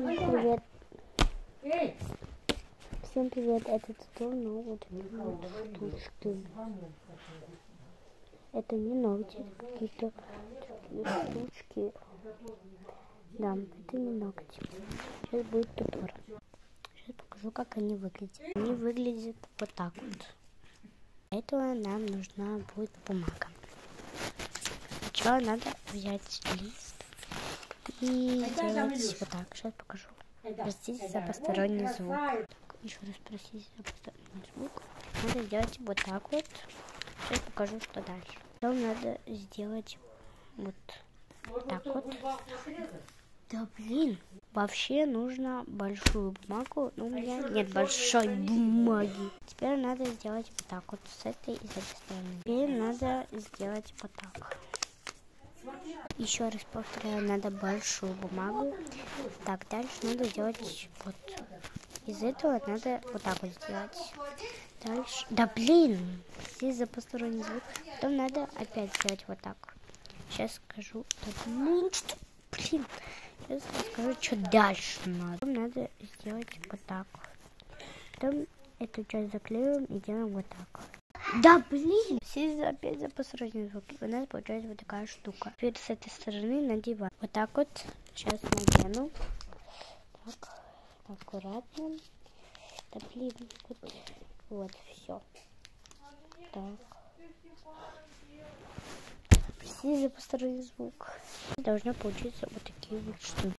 Всем привет. Всем привет. Это Туту, но вот штучки. Это не ногти, какие-то штучки. Да, это не ногти. Сейчас будет туториал. Сейчас покажу, как они выглядят. Они выглядят вот так вот. Для этого нам нужна будет бумага. Сначала надо взять лист и делать вот так. Сейчас покажу. Простите за посторонний звук. Еще раз простите за посторонний звук. Надо сделать вот так вот. Сейчас покажу, что дальше. Потом надо сделать вот так вот. Да блин. Вообще нужно большую бумагу, но у меня нет большой бумаги. Теперь надо сделать вот так вот с этой и с этой стороны. Теперь надо сделать вот так. Еще раз повторяю, надо большую бумагу. Так, дальше надо сделать вот. Из этого надо вот так вот сделать. Дальше. Да блин! Здесь за посторонний звук. Потом надо опять сделать вот так. Сейчас скажу. Да, блин, что? Блин. Сейчас скажу, что дальше надо. Потом надо сделать вот так. Потом эту часть заклеиваем и делаем вот так. Да блин! Здесь опять за посторонний звук. У нас получается вот такая штука. Теперь с этой стороны надеваем. Вот так вот. Сейчас надену. Так. Аккуратно. Да блин. Вот, все. Так. Простите за посторонний звук. Должно получиться вот такие вот штуки.